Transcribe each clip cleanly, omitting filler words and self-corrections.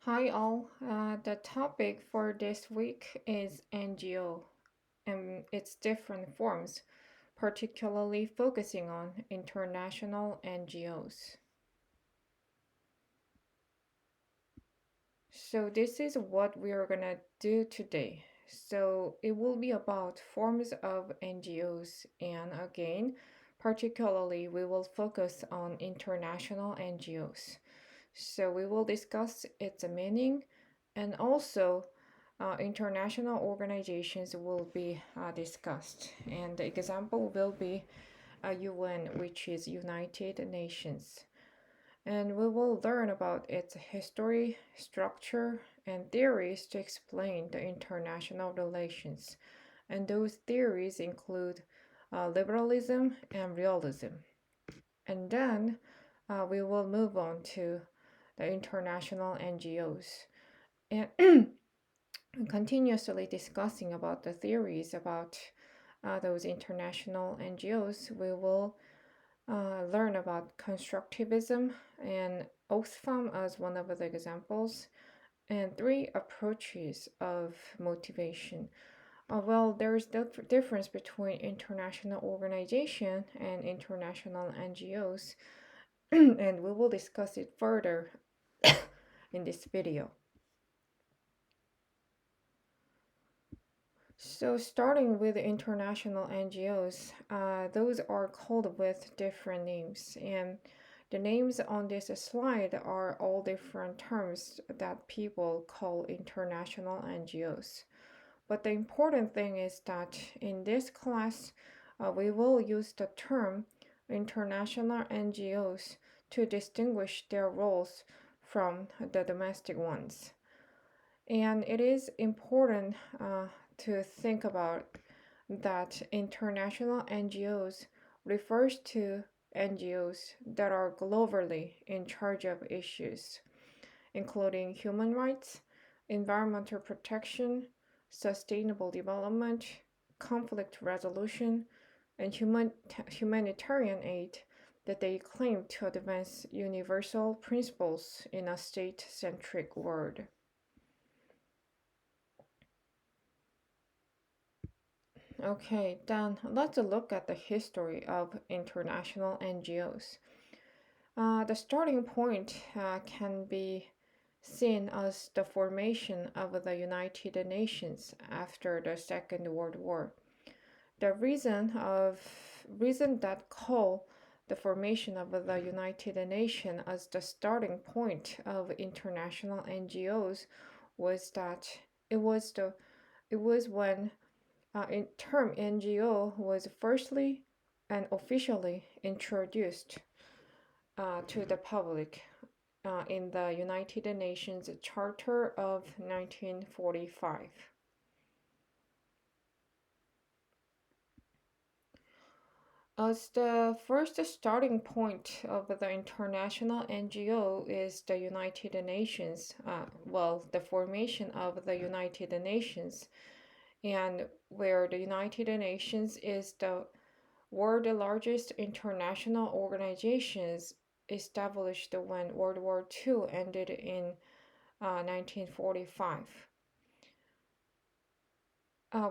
Hi all. The topic for this week is NGO and its different forms, particularly focusing on international NGOs. So this is what we are gonna do today. So it will be about forms of NGOs, and again, particularly we will focus on international NGOs. So we will discuss its meaning, and also international organizations will be discussed. And the example will be UN, which is United Nations. And we will learn about its history, structure, and theories to explain the international relations. And those theories include liberalism and realism. And then we will move on to the international NGOs and continuously discussing about the theories about those international NGOs. We will learn about constructivism and Oxfam as one of the examples, and three approaches of motivation. Well, there is difference between international organization and international NGOs, and we will discuss it further in this video. So, starting with international NGOs, those are called with different names, and the names on this slide are all different terms that people call international NGOs. But the important thing is that in this class, we will use the term international NGOs to distinguish their roles from the domestic ones. And it is important to think about that international NGOs refers to NGOs that are globally in charge of issues, including human rights, environmental protection, sustainable development, conflict resolution, and humanitarian aid that they claim to advance universal principles in a state centric world. Okay, then let's look at the history of international NGOs. The starting point can be seen as the formation of the United Nations after the Second World War. The reason that call the formation of the United Nations as the starting point of international NGOs was that it was the it was when in term NGO was firstly and officially introduced to the public in the United Nations Charter of 1945. As the first starting point of the international NGO is the United Nations, the formation of the United Nations, and where the United Nations is the world largest international organizations established when World War II ended in 1945.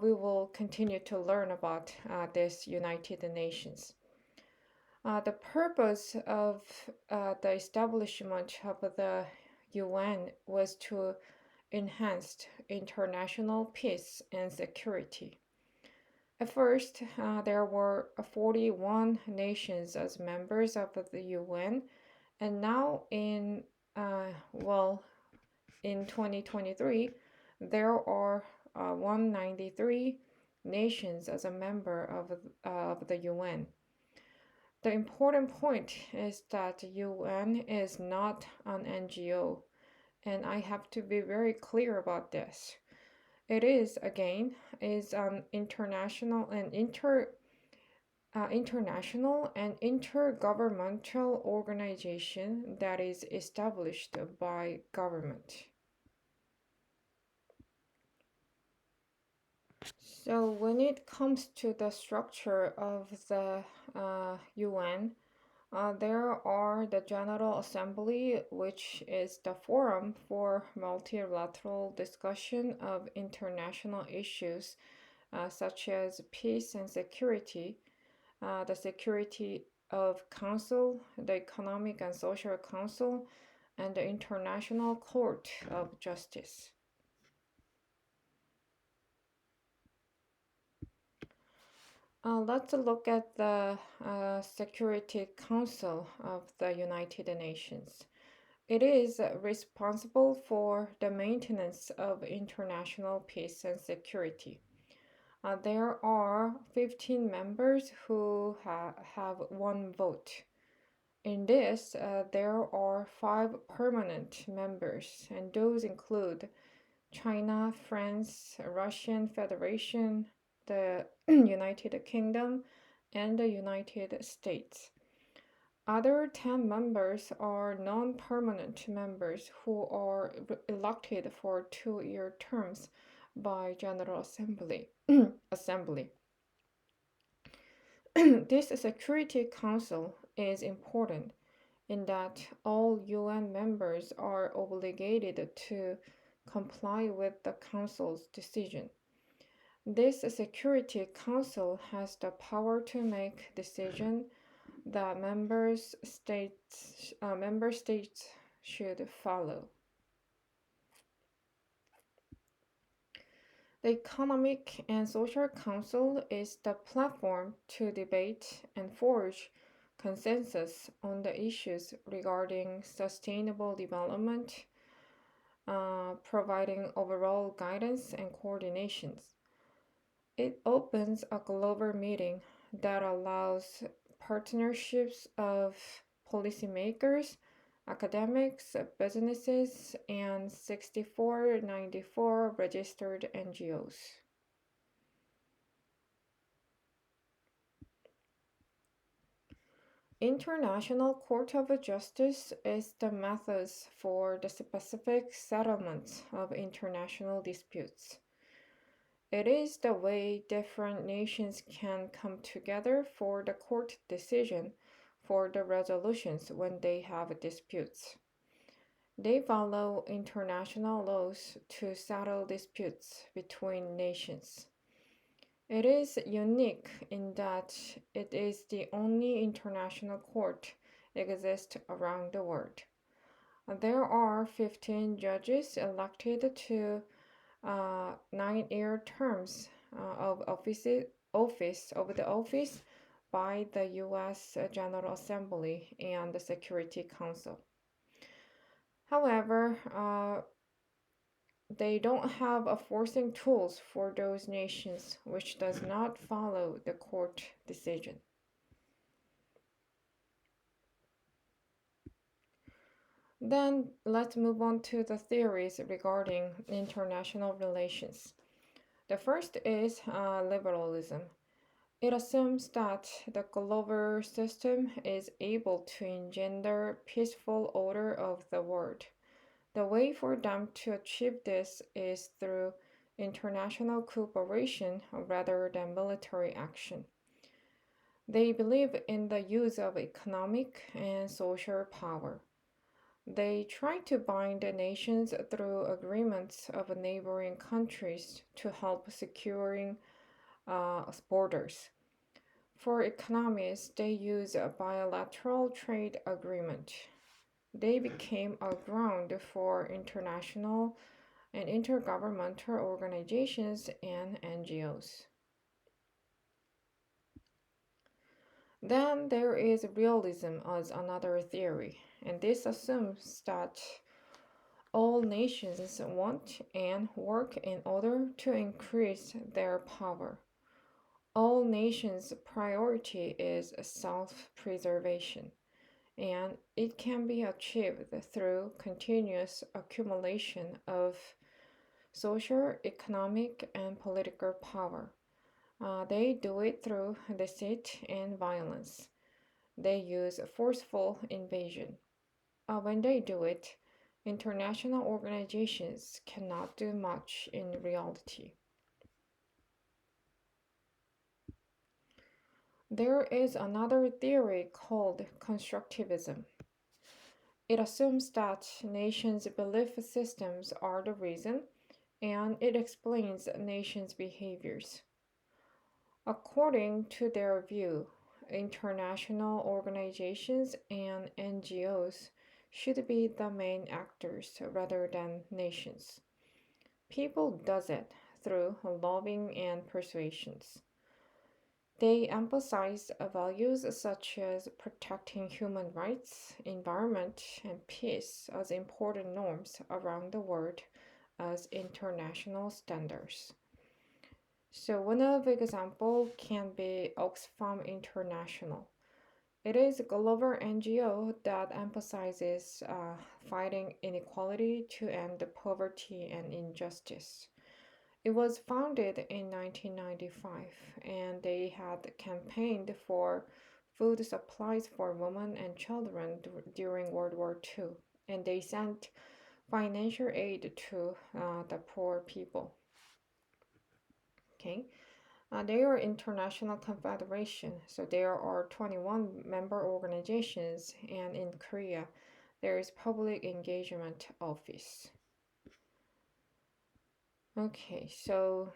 We will continue to learn about this United Nations. The purpose of the establishment of the UN was to enhance international peace and security. At first, there were 41 nations as members of the UN, and now in 2023, there are 193 nations as a member of the UN. The important point is that UN is not an NGO, and I have to be very clear about this. It is again is an international and intergovernmental organization that is established by government. So when it comes to the structure of the UN, There are the General Assembly, which is the forum for multilateral discussion of international issues such as peace and security, the Security of Council, the Economic and Social Council, and the International Court of Justice. Let's look at the Security Council of the United Nations. It is responsible for the maintenance of international peace and security. There are 15 members who have one vote. In this, there are five permanent members, and those include China, France, Russian Federation, the United Kingdom, and the United States. Other 10 members are non permanent members who are elected for 2 year terms by General Assembly. Assembly. This Security Council is important in that all UN members are obligated to comply with the Council's decision. This Security Council has the power to make decisions that member states should follow. The Economic and Social Council is the platform to debate and forge consensus on the issues regarding sustainable development, providing overall guidance and coordinations. It opens a global meeting that allows partnerships of policymakers, academics, businesses, and 6494 registered NGOs. International Court of Justice is the methods for the specific settlement of international disputes. It is the way different nations can come together for the court decision for the resolutions when they have disputes. They follow international laws to settle disputes between nations. It is unique in that it is the only international court exists around the world. There are 15 judges elected to 9 year terms of the office by the U.S. General Assembly and the Security Council. However, they don't have enforcing tools for those nations which does not follow the court decision. Then let's move on to the theories regarding international relations. The first is liberalism. It assumes that the global system is able to engender peaceful order of the world. The way for them to achieve this is through international cooperation rather than military action. They believe in the use of economic and social power. They try to bind the nations through agreements of neighboring countries to help securing borders. For economies, they use a bilateral trade agreement. They became a ground for international and intergovernmental organizations and NGOs. Then there is realism as another theory, and this assumes that all nations want and work in order to increase their power. All nations' priority is self preservation, and it can be achieved through continuous accumulation of social, economic, and political power. They do it through deceit and violence. They use forceful invasion. When they do it, international organizations cannot do much in reality. There is another theory called constructivism. It assumes that nations' belief systems are the reason, and it explains nations' behaviors. According to their view, international organizations and NGOs should be the main actors rather than nations. People does it through lobbying and persuasions. They emphasize values such as protecting human rights, environment, and peace as important norms around the world as international standards. So one of the example can be Oxfam International. It is a global NGO that emphasizes fighting inequality to end poverty and injustice. It was founded in 1995 and they had campaigned for food supplies for women and children during World War II. And they sent financial aid to the poor people. Okay, they are international confederation, so there are 21 member organizations, and in Korea, there is public engagement office. Okay, so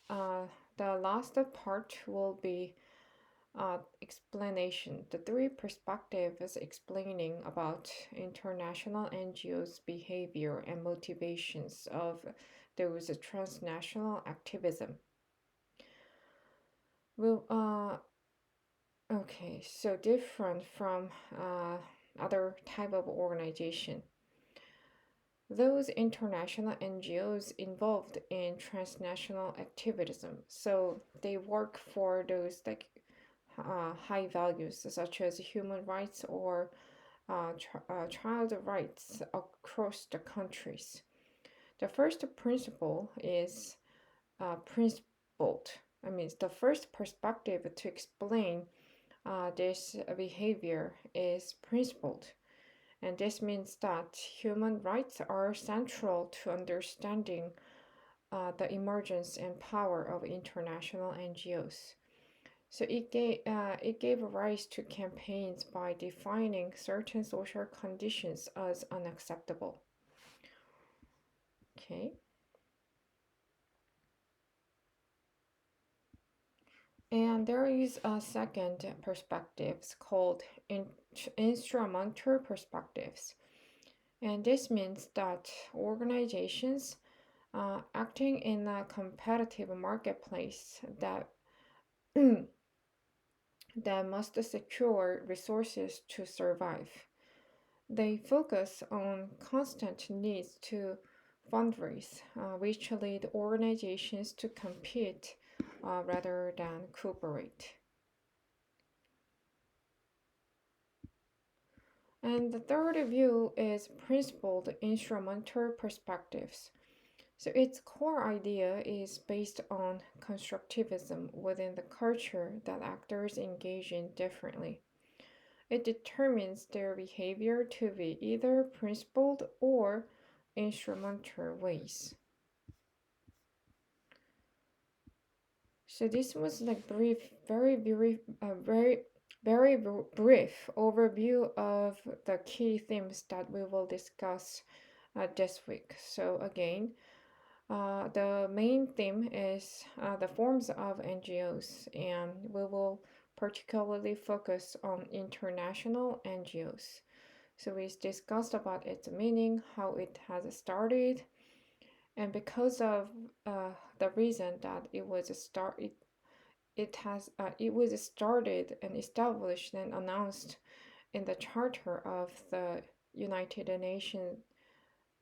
uh, the last part will be explanation. The three perspectives explaining about international NGOs' behavior and motivations of those transnational activism. Will Okay, so different from other type of organization. Those international NGOs involved in transnational activism, so they work for those like high values such as human rights or child rights across the countries. The first principle is principled. I mean, the first perspective to explain this behavior is principled, and this means that human rights are central to understanding the emergence and power of international NGOs. So it gave rise to campaigns by defining certain social conditions as unacceptable. Okay. And there is a second perspectives called instrumental perspectives. And this means that organizations acting in a competitive marketplace that must secure resources to survive. They focus on constant needs to fundraise, which lead organizations to compete rather than cooperate. And the third view is principled instrumental perspectives. So its core idea is based on constructivism within the culture that actors engage in differently. It determines their behavior to be either principled or instrumental ways. So this was like very brief overview of the key themes that we will discuss this week. So again, the main theme is the forms of NGOs, and we will particularly focus on international NGOs. So we discussed about its meaning, how it has started, and because of the reason that it was started and established and announced in the charter of the United Nations.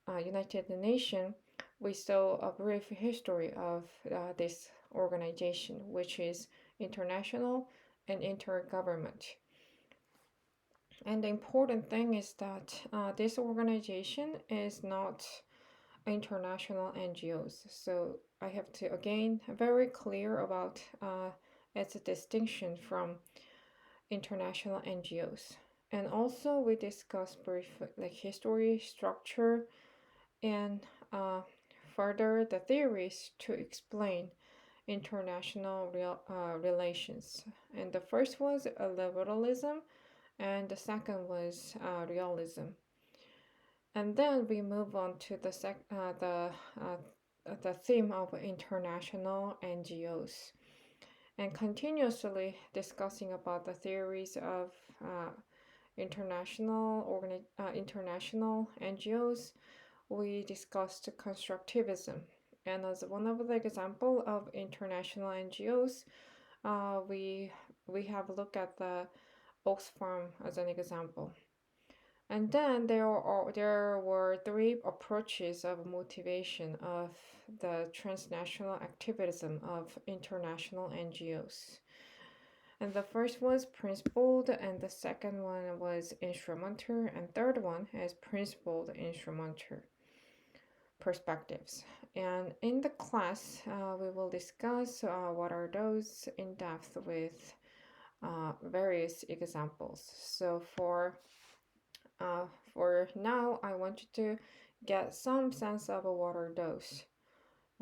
United Nation, we saw a brief history of this organization, which is international and intergovernment. And the important thing is that this organization is not international NGOs. So I have to again very clear about its distinction from international NGOs. And also we discuss brief like history, structure, and uh, further the theories to explain international relations. And the first was liberalism, and the second was realism. And then we move on to the theme of international NGOs, and continuously discussing about the theories of uh, international NGOs. We discussed constructivism, and as one of the example of international NGOs, we have looked at the Oxfam as an example. And then there were three approaches of motivation of the transnational activism of international NGOs. And the first was principled, and the second one was instrumental, and third one is principled instrumental perspectives. And in the class, we will discuss what are those in depth with various examples. So for now, I want you to get some sense of what are those.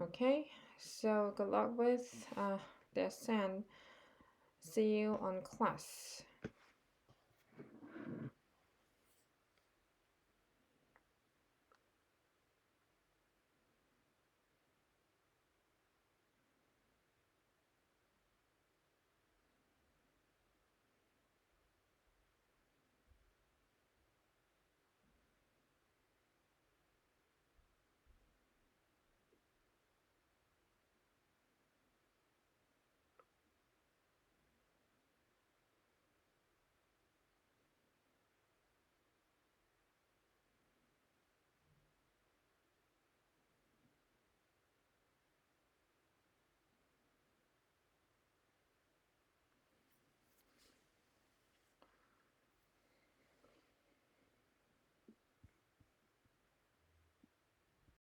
Okay, so good luck with this and see you on class.